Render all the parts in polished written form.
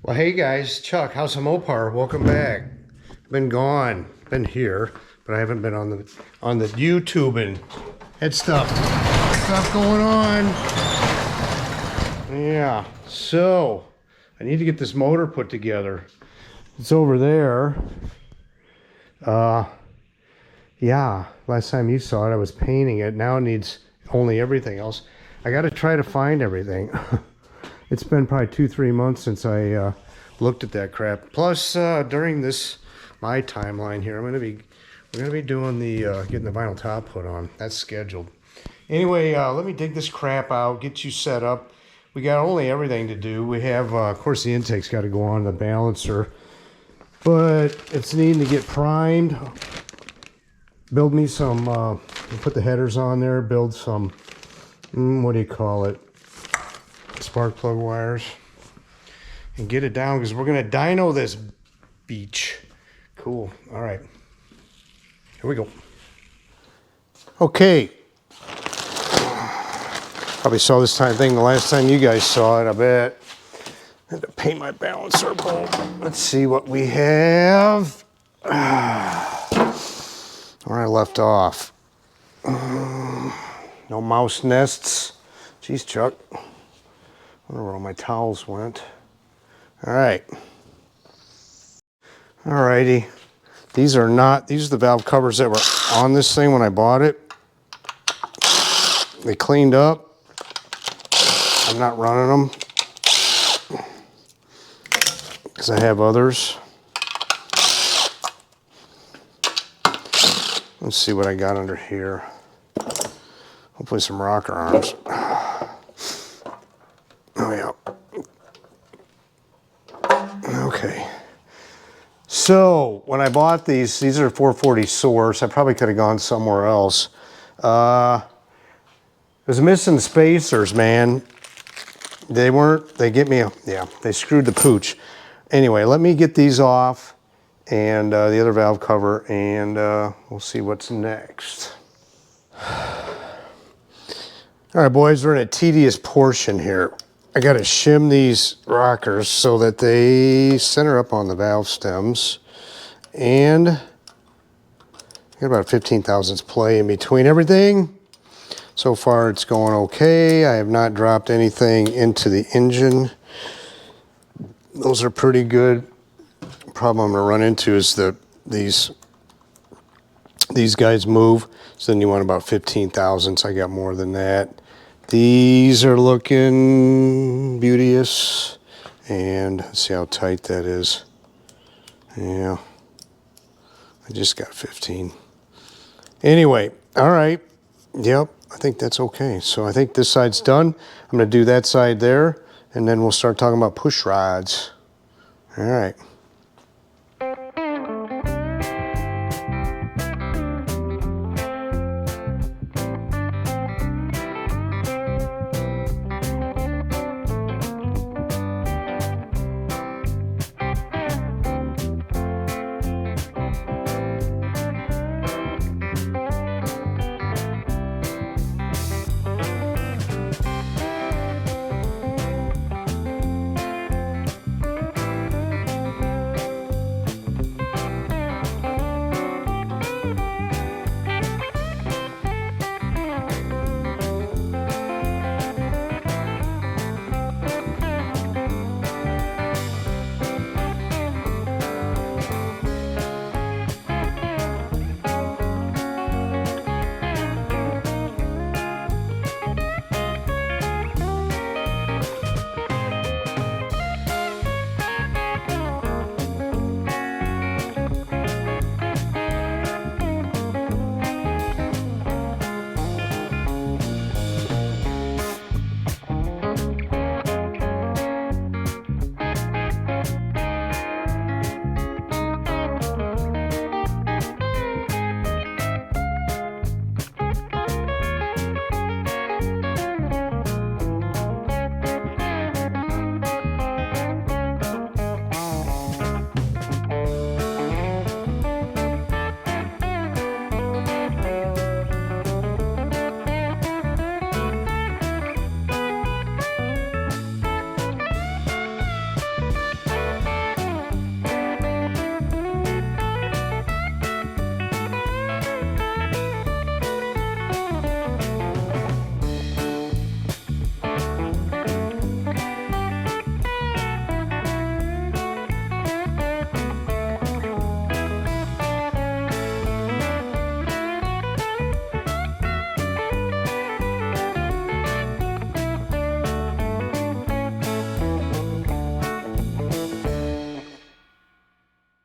Well, hey guys, Chuck, House of Mopar, welcome back. Been gone, been here, but I haven't been on the YouTubing. Had stuff going on. Yeah, so I need to get this motor put together. It's over there. Yeah, last time you saw it, I was painting it. Now it needs only everything else. I got to try to find everything. It's been probably 2-3 months since I looked at that crap. Plus, during my timeline here, we're gonna be doing the getting the vinyl top put on. That's scheduled. Anyway, let me dig this crap out, get you set up. We got only everything to do. We have, of course, the intake's got to go on the balancer, but it's needing to get primed. Build me some. Put the headers on there. Build some. What do you call it? Spark plug wires, and get it down because we're gonna dyno this beach. Cool. All right, here we go. Okay, probably saw this thing the last time you guys saw it. I bet. I had to paint my balancer bolt. Let's see what we have. Where I left off. No mouse nests. Jeez, Chuck. I wonder where all my towels went. All right. All righty. These are the valve covers that were on this thing when I bought it. They cleaned up. I'm not running them because I have others. Let's see what I got under here. Hopefully some rocker arms. Oh yeah. Okay. So when I bought these are 440 source. I probably could have gone somewhere else. It was missing spacers, man. They screwed the pooch. Anyway, let me get these off and the other valve cover, and we'll see what's next. All right, boys, we're in a tedious portion here. I got to shim these rockers so that they center up on the valve stems, and I got about 15 thousandths play in between everything. So far, it's going okay. I have not dropped anything into the engine. Those are pretty good. Problem I'm gonna run into is these guys move, so then you want about 15 thousandths. I got more than that. These are looking beauteous, and let's see how tight that is. Yeah, I just got 15. Anyway, all right. Yep, I think that's okay. So I think this side's done. I'm gonna do that side there, and then we'll start talking about push rods. All right.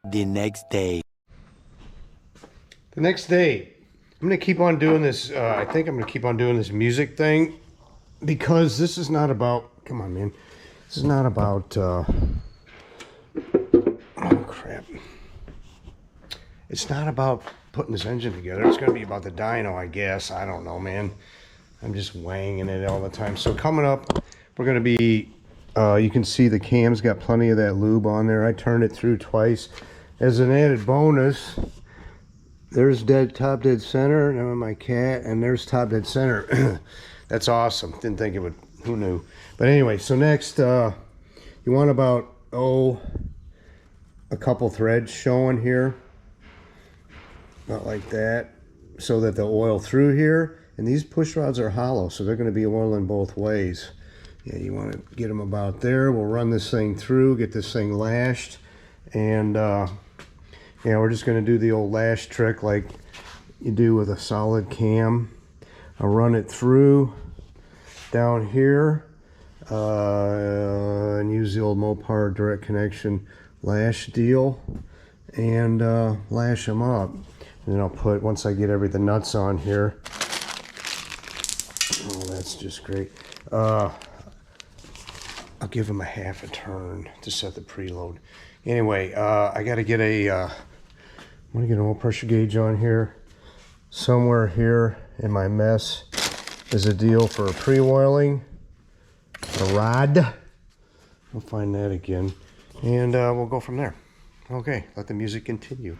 The next day. The next day, I'm gonna keep on doing this. I think I'm gonna keep on doing this music thing because this is not about. Come on, man. This is not about. Oh crap! It's not about putting this engine together. It's gonna be about the dyno, I guess. I don't know, man. I'm just wanging it all the time. So coming up, we're gonna be. You can see the cam's got plenty of that lube on there. I turned it through twice. As an added bonus, there's top dead center, and my cat, and there's top dead center. That's awesome. Didn't think it would, who knew? But anyway, so next, you want about, a couple threads showing here. About like that, so that the oil through here, and these push rods are hollow, so they're gonna be oiling both ways. Yeah, you wanna get them about there. We'll run this thing through, get this thing lashed, and yeah, we're just going to do the old lash trick like you do with a solid cam. I'll run it through down here and use the old Mopar direct connection lash deal and lash them up. And then I'll put, once I get the nuts on here, oh, that's just great. I'll give them a half a turn to set the preload. Anyway, I got to get I'm gonna get an oil pressure gauge on here. Somewhere here in my mess is a deal for pre-oiling, a rod. We'll find that again, and we'll go from there. Okay, let the music continue.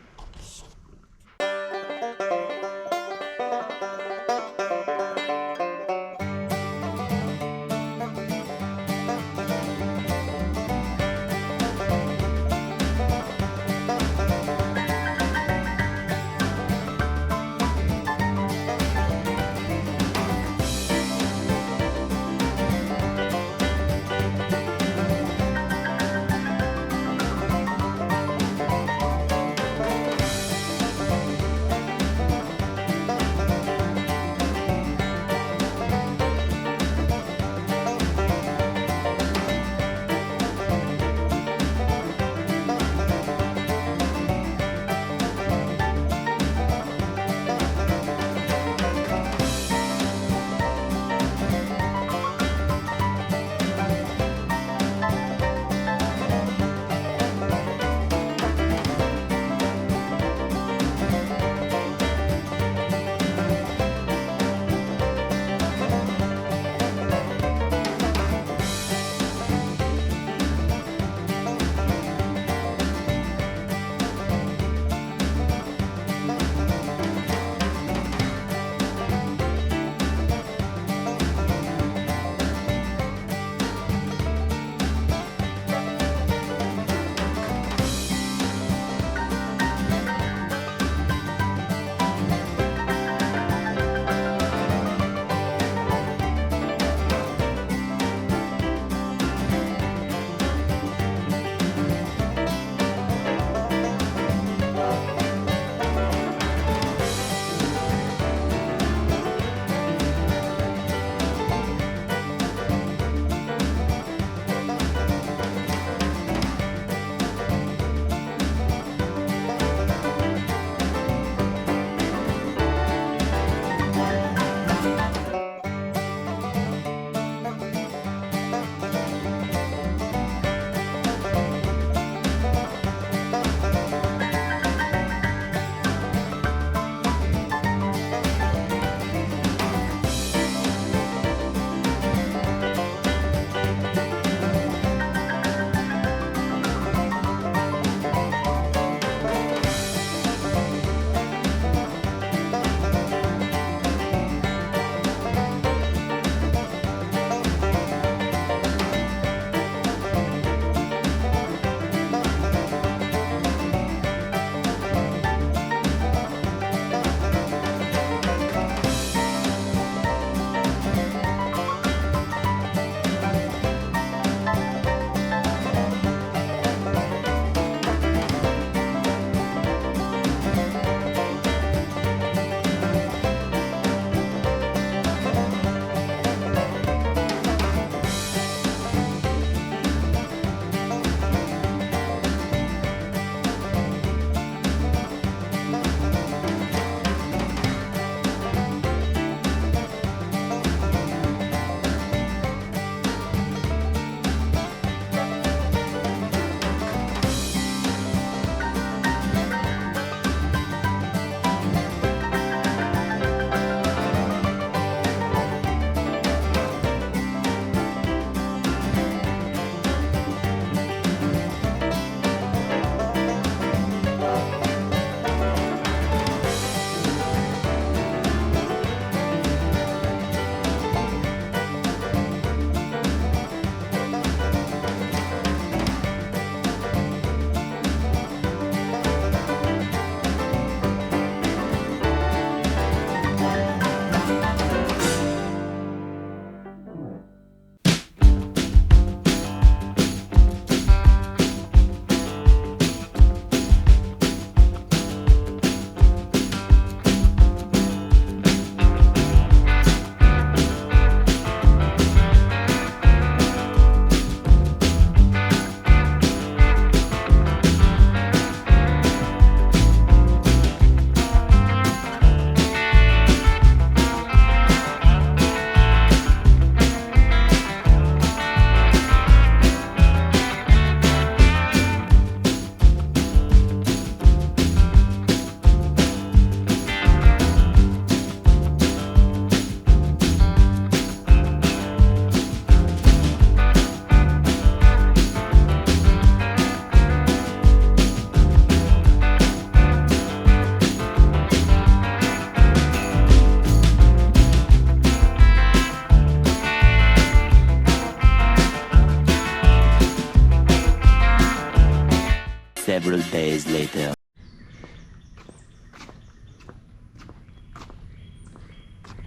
Several days later.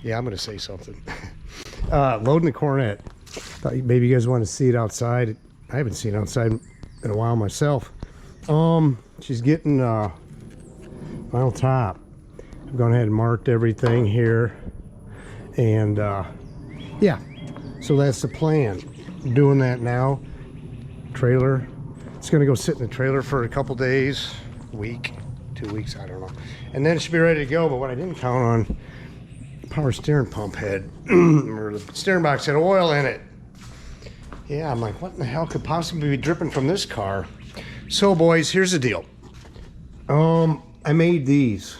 Yeah, I'm gonna say something. Loading the Cornet. Thought maybe you guys want to see it outside. I haven't seen it outside in a while myself. She's getting final top. I've gone ahead and marked everything here, and yeah, so that's the plan. I'm doing that now. Trailer. It's gonna go sit in the trailer for a couple days, week, 2 weeks, I don't know, and then it should be ready to go. But what I didn't count on, power steering pump had or the steering box had oil in it. Yeah, I'm like, what in the hell could possibly be dripping from this car? So boys, here's the deal. I made these,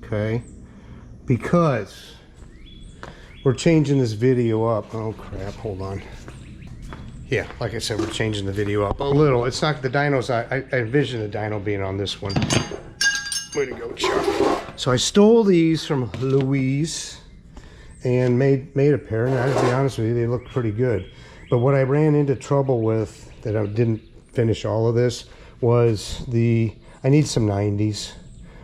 okay, because we're changing this video up. Oh crap, hold on. Yeah, like I said, we're changing the video up a little. It's not the dynos. I envision the dyno being on this one. Way to go, Chuck. So I stole these from Louise and made a pair, and I gotta be honest with you, they look pretty good. But what I ran into trouble with, that I didn't finish all of this, was I need some 90s.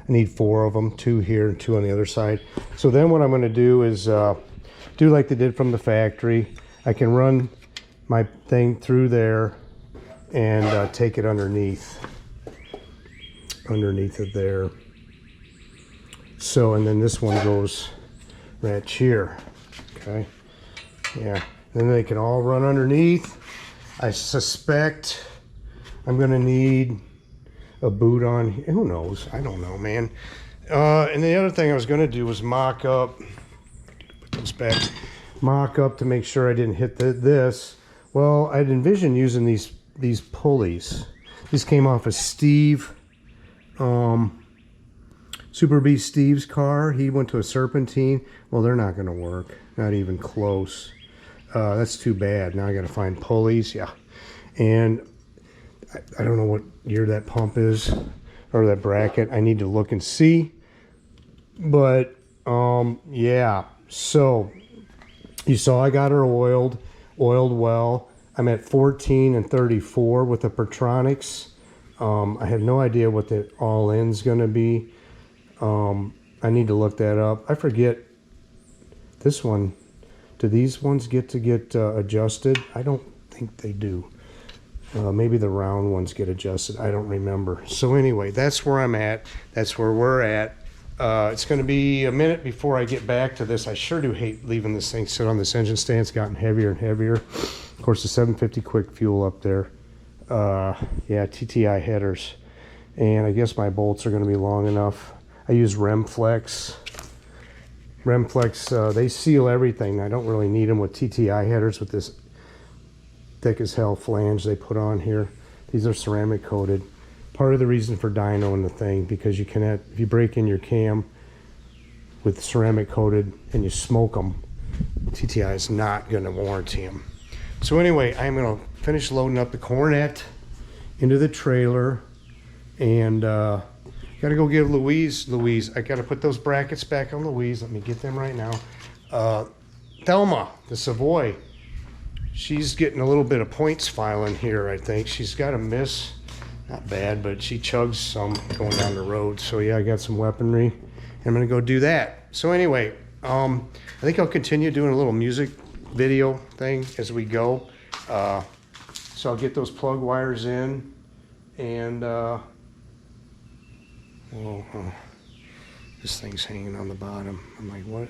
I need 4 of them, 2 here and 2 on the other side. So then what I'm gonna do is do like they did from the factory. I can run my thing through there and take it underneath of there. So, and then this one goes right here, okay? Yeah, then they can all run underneath. I suspect I'm gonna need a boot on, who knows? I don't know, man. And the other thing I was gonna do was mock up, put those back, mock up to make sure I didn't hit this. Well, I'd envisioned using these pulleys. These came off of Steve, Super B Steve's car. He went to a Serpentine. Well, they're not gonna work, not even close. That's too bad. Now I gotta find pulleys, yeah. And I don't know what year that pump is, or that bracket. I need to look and see. But, yeah. So, you saw I got her oiled well. I'm at 14 and 34 with the Pertronics. I have no idea what the all-in's gonna be. I need to look that up. I forget this one. Do these ones get adjusted? I don't think they do. Maybe the round ones get adjusted. I don't remember. So anyway, that's where I'm at. That's where we're at. It's going to be a minute before I get back to this. I sure do hate leaving this thing sit on this engine stand. It's gotten heavier and heavier. Of course, the 750 quick fuel up there. Yeah, TTI headers. And I guess my bolts are going to be long enough. I use Remflex. Remflex, they seal everything. I don't really need them with TTI headers with this thick as hell flange they put on here. These are ceramic coated. Part of the reason for dyno in the thing, because you can, if you break in your cam with ceramic coated and you smoke them, TTI is not going to warranty them. So anyway, I'm going to finish loading up the Cornet into the trailer, and got to go give Louise, I got to put those brackets back on Louise. Let me get them right now. Thelma, the Savoy, she's getting a little bit of points filing here, I think. She's got a miss. Not bad, but she chugs some going down the road. So yeah, I got some weaponry. I'm gonna go do that. So anyway, I think I'll continue doing a little music video thing as we go. So I'll get those plug wires in, and this thing's hanging on the bottom. I'm like, what?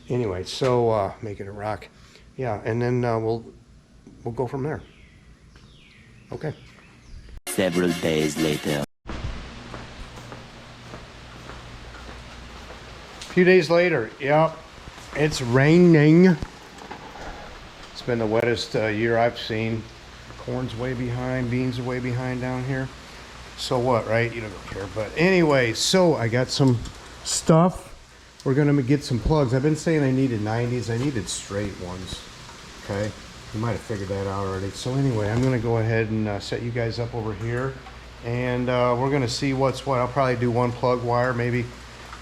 Anyway, so making it rock. Yeah, and then we'll go from there. Okay. Several days later. A few days later, yep, it's raining. It's been the wettest year I've seen. Corn's way behind, beans are way behind down here. So what, right? You don't care. But anyway, so I got some stuff. We're gonna get some plugs. I've been saying I needed 90s. I needed straight ones. Okay. You might have figured that out already. So anyway, I'm going to go ahead and set you guys up over here, and we're going to see what's what. I'll probably do one plug wire, maybe,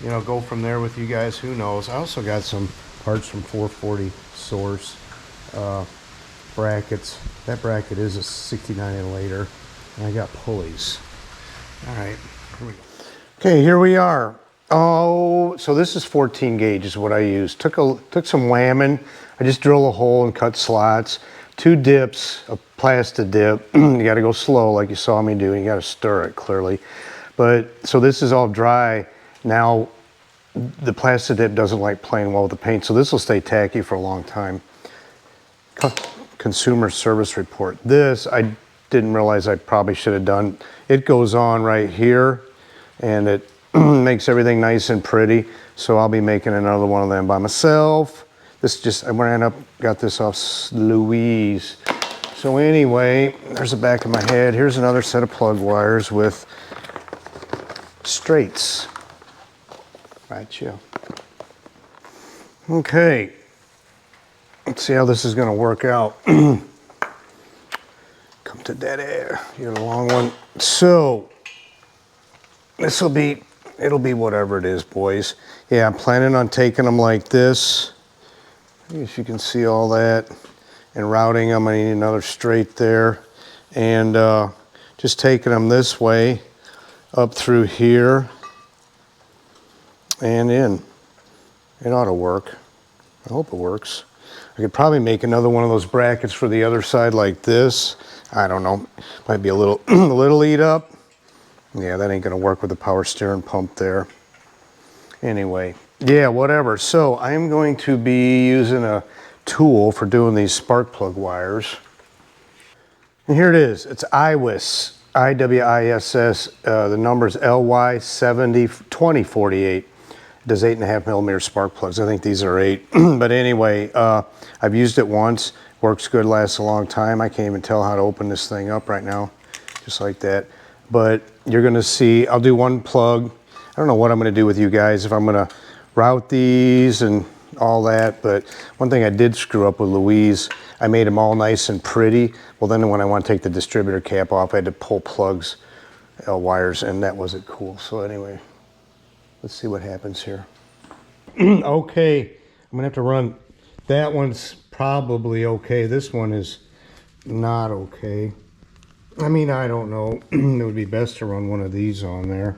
you know, go from there with you guys. Who knows? I also got some parts from 440 Source brackets. That bracket is a 69 and later, and I got pulleys. All right. Okay, here we are. Oh, so this is 14 gauge is what I used. Took some whamming. I just drill a hole and cut slots. 2 dips, a plastic dip. You got to go slow like you saw me do. You got to stir it clearly. But so this is all dry. Now the plastic dip doesn't like playing well with the paint, so this will stay tacky for a long time. Consumer service report. This I didn't realize I probably should have done. It goes on right here and it makes everything nice and pretty. So I'll be making another one of them by myself. This just, I ran up, got this off Louise. So anyway, there's the back of my head. Here's another set of plug wires with straights. Right, yeah. Okay. Let's see how this is gonna work out. Come to dead air. You got a long one. So, it'll be whatever it is, boys. Yeah, I'm planning on taking them like this. If you can see all that. And routing them, I need another straight there. And just taking them this way, up through here, and in. It ought to work. I hope it works. I could probably make another one of those brackets for the other side like this. I don't know. Might be a little, a little eat up. Yeah, that ain't gonna work with the power steering pump there. Anyway, yeah, whatever. So I am going to be using a tool for doing these spark plug wires. And here it is. It's IWIS, IWISS. The number's LY702048. It does 8.5 millimeter spark plugs. I think these are 8. But anyway, I've used it once. Works good, lasts a long time. I can't even tell how to open this thing up right now. Just like that. But you're gonna see, I'll do one plug. I don't know what I'm gonna do with you guys, if I'm gonna route these and all that, but one thing I did screw up with Louise, I made them all nice and pretty. Well, then when I want to take the distributor cap off, I had to pull plugs, wires, and that wasn't cool. So anyway, let's see what happens here. Okay, I'm gonna have to run, that one's probably okay. This one is not okay. I mean, I don't know. It would be best to run one of these on there.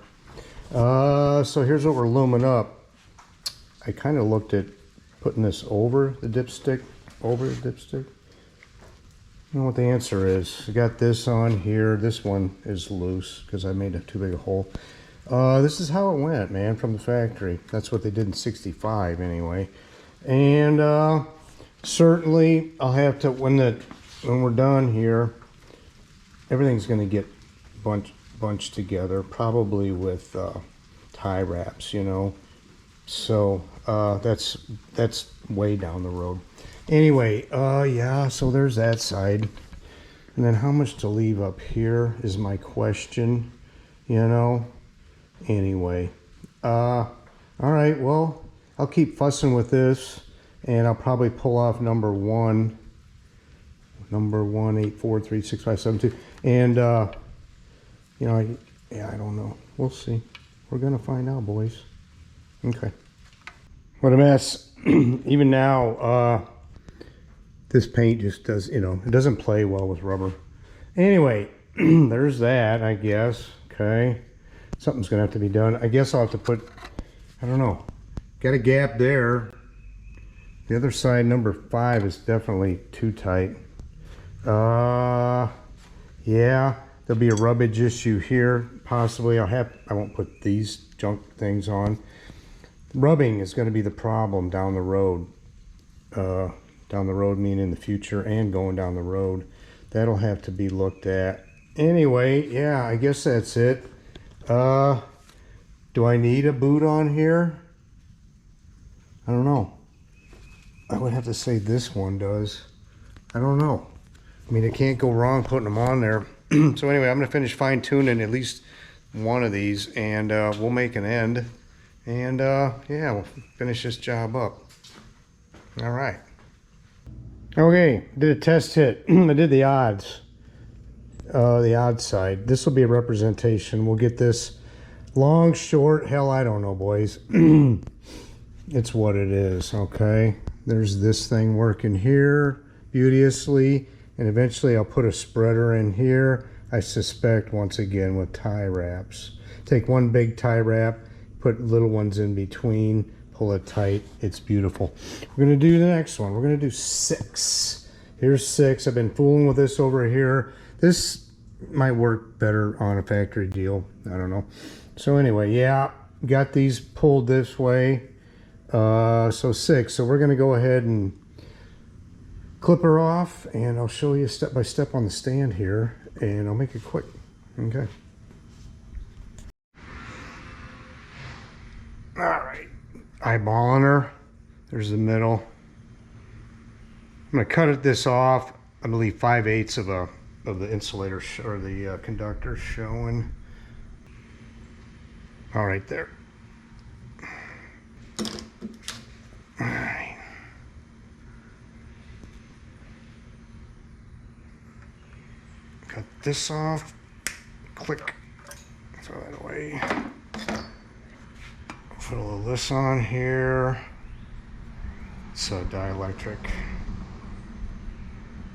So here's what we're looming up. I kind of looked at putting this over the dipstick. You know what the answer is. I got this on here. This one is loose because I made too big a hole. This is how it went, man, from the factory. That's what they did in '65 anyway. And certainly I'll have to, when we're done here, everything's going to get bunched together, probably with tie wraps, you know. So that's way down the road. Anyway, yeah, so there's that side. And then how much to leave up here is my question, you know. Anyway, all right, well, I'll keep fussing with this, and I'll probably pull off number 1, 8, 4, 3, 6, 5, 7, 2. And, you know, yeah, I don't know. We'll see. We're going to find out, boys. Okay. What a mess. Even now, this paint just does, you know, it doesn't play well with rubber. Anyway, there's that, I guess. Okay. Something's going to have to be done. I guess I'll have to put, I don't know, got a gap there. The other side, number 5, is definitely too tight. Yeah, there'll be a rubbage issue here. Possibly I won't put these junk things on. Rubbing is going to be the problem down the road. Down the road, meaning in the future and going down the road. That'll have to be looked at. Anyway, yeah, I guess that's it. Do I need a boot on here? I don't know. I would have to say this one does. I don't know. I mean, it can't go wrong putting them on there. So anyway, I'm going to finish fine-tuning at least one of these, and we'll make an end. And yeah, we'll finish this job up. All right. Okay, did a test hit. I did the odds. The odd side. This will be a representation. We'll get this long, short. Hell, I don't know, boys. It's what it is, okay? There's this thing working here beauteously. And eventually I'll put a spreader in here. I suspect, once again, with tie wraps. Take one big tie wrap, put little ones in between, pull it tight. It's beautiful. We're going to do the next one. We're going to do 6. Here's 6. I've been fooling with this over here. This might work better on a factory deal. I don't know. So anyway, yeah, got these pulled this way. So 6. So we're going to go ahead and clip her off, and I'll show you step by step on the stand here, and I'll make it quick. Okay. All right, eyeballing her. There's the middle. I'm gonna cut this off. I believe 5/8 of the insulator or the conductor showing. All right, there. All right. Cut this off. Click. Throw that away. Put a little this on here. It's a dielectric.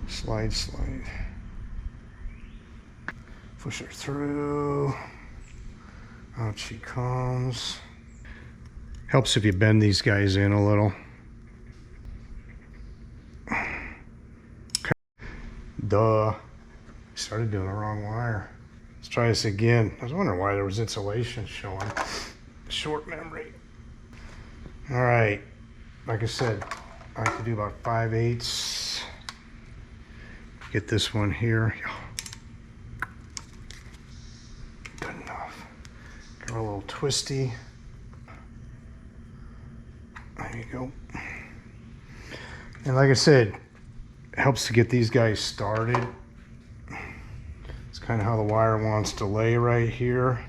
Slide. Push her through. Out she comes. Helps if you bend these guys in a little. Okay. Duh. Started doing the wrong wire. Let's try this again. I was wondering why there was insulation showing. Short memory. All right, like I said, I like to do about 5/8. Get this one here. Good enough. Got a little twisty. There you go. And like I said, it helps to get these guys started. It's kind of how the wire wants to lay right here.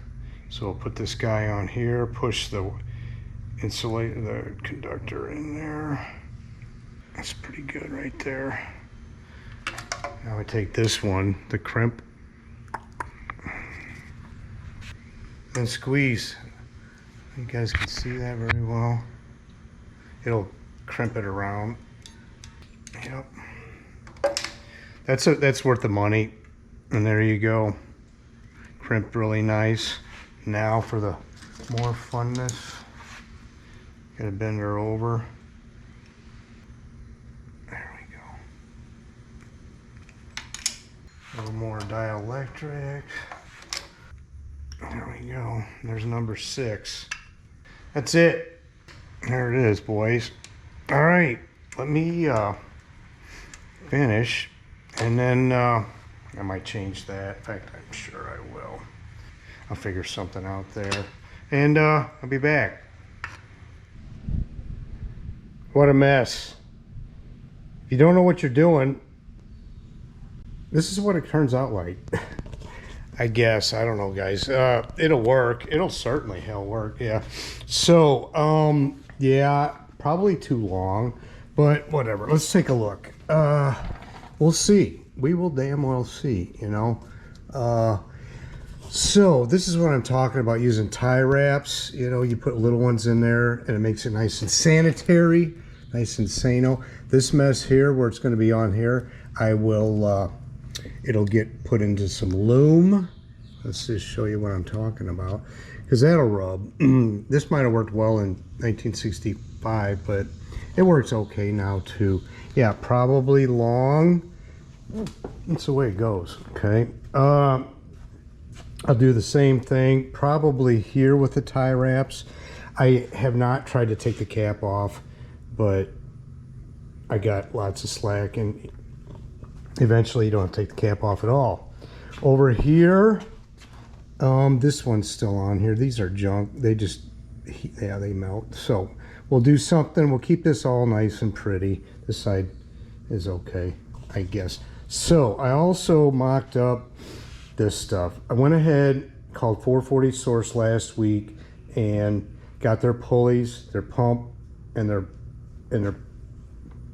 So we'll put this guy on here, push the insulator, the conductor in there. That's pretty good right there. Now we take this one, the crimp, and squeeze. You guys can see that very well. It'll crimp it around. Yep. That's worth the money. And there you go. Crimped really nice. Now for the more funness, gotta bend her over. There we go. A little more dielectric. There we go. There's number 6. That's it. There it is, boys. All right, let me finish, and then I might change that. In fact, I'm sure I will. I'll figure something out there, and I'll be back. What a mess. If you don't know what you're doing, this is what it turns out like. I guess. I don't know, guys. It'll work. It'll certainly hell work, yeah. So, yeah, probably too long, but whatever. Let's take a look. We'll see. We will damn well see, you know. So this is what I'm talking about, using tie wraps. You know, you put little ones in there and it makes it nice and sanitary, nice and sano. This mess here, where it's going to be on here, I will, it'll get put into some loom. Let's just show you what I'm talking about, because that'll rub. This might have worked well in 1965, but it works okay now too. Yeah, probably long. That's the way it goes, okay? I'll do the same thing probably here with the tie wraps. I have not tried to take the cap off, but I got lots of slack, and eventually you don't have to take the cap off at all. Over here, this one's still on here. These are junk. They just, yeah, they melt. So we'll do something. We'll keep this all nice and pretty. This side is okay, I guess. So I also mocked up this stuff. I went ahead, called 440 Source last week, and got their pulleys, their pump, and their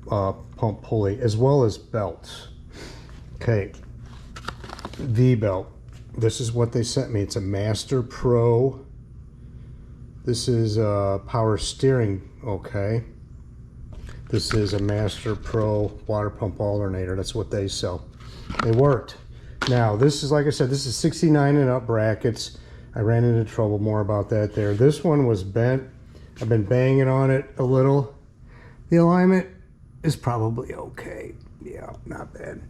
pump pulley, as well as belts. Okay, V-belt. This is what they sent me. It's a Master Pro. This is power steering. Okay. This is a Master Pro water pump alternator. That's what they sell. They worked. Now, this is, like I said, this is 69 and up brackets. I ran into trouble, more about that there. This one was bent. I've been banging on it a little. The alignment is probably okay. Yeah, not bad.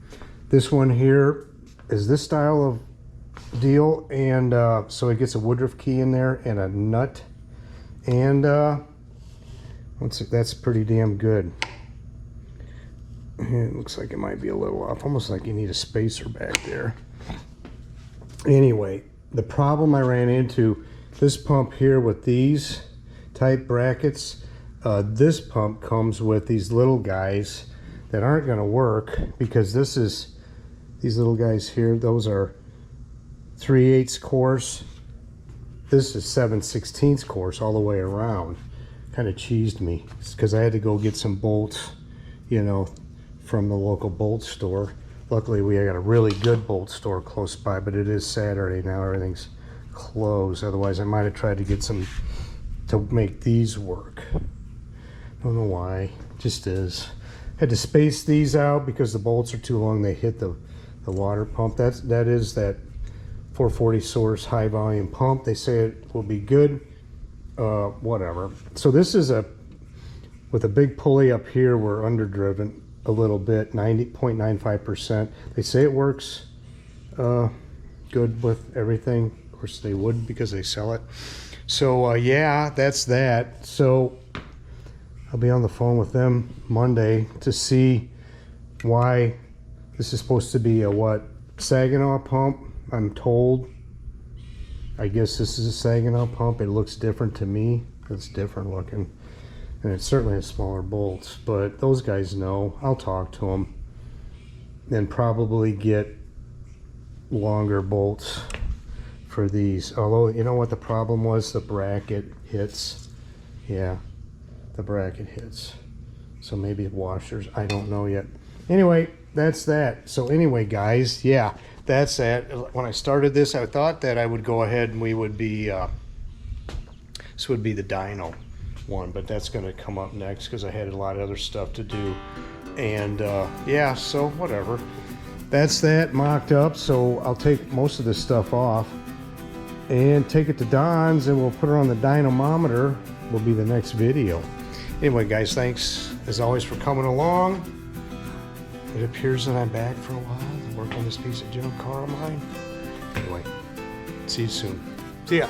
This one here is this style of deal, and so it gets a Woodruff key in there and a nut, and that's pretty damn good. It looks like it might be a little off, almost like you need a spacer back there. Anyway, the problem I ran into, this pump here with these type brackets, this pump comes with these little guys that aren't going to work, because this is, these little guys here, those are 3/8 course. This is 7/16 course all the way around. Kind of cheesed me, because I had to go get some bolts, you know, from the local bolt store. Luckily, we got a really good bolt store close by, but it is Saturday now. Everything's closed. Otherwise, I might have tried to get some to make these work. Don't know why. Just is. Had to space these out because the bolts are too long. They hit the water pump. That is that 440 source high volume pump. They say it will be good. Whatever. So this is with a big pulley up here. We're underdriven a little bit, 90.95%. They say it works good with everything. Of course they would, because they sell it. So yeah, that's that. So I'll be on the phone with them Monday to see why this is supposed to be a Saginaw pump, I'm told. I guess this is a Saginaw pump. It looks different to me. It's different looking. And it certainly has smaller bolts, but those guys know. I'll talk to them and probably get longer bolts for these. Although, you know what the problem was? The bracket hits. Yeah, the bracket hits. So maybe washers, I don't know yet. Anyway, that's that. So anyway, guys, yeah, that's that. When I started this, I thought that I would go ahead and we would be, this would be the dyno one, but that's going to come up next because I had a lot of other stuff to do. And yeah, so whatever. That's that mocked up. So I'll take most of this stuff off and take it to Don's, and we'll put her on the dynamometer. Will be the next video. Anyway, guys, thanks as always for coming along. It appears that I'm back for a while to work on this piece of junk car of mine. Anyway, see you soon. See ya.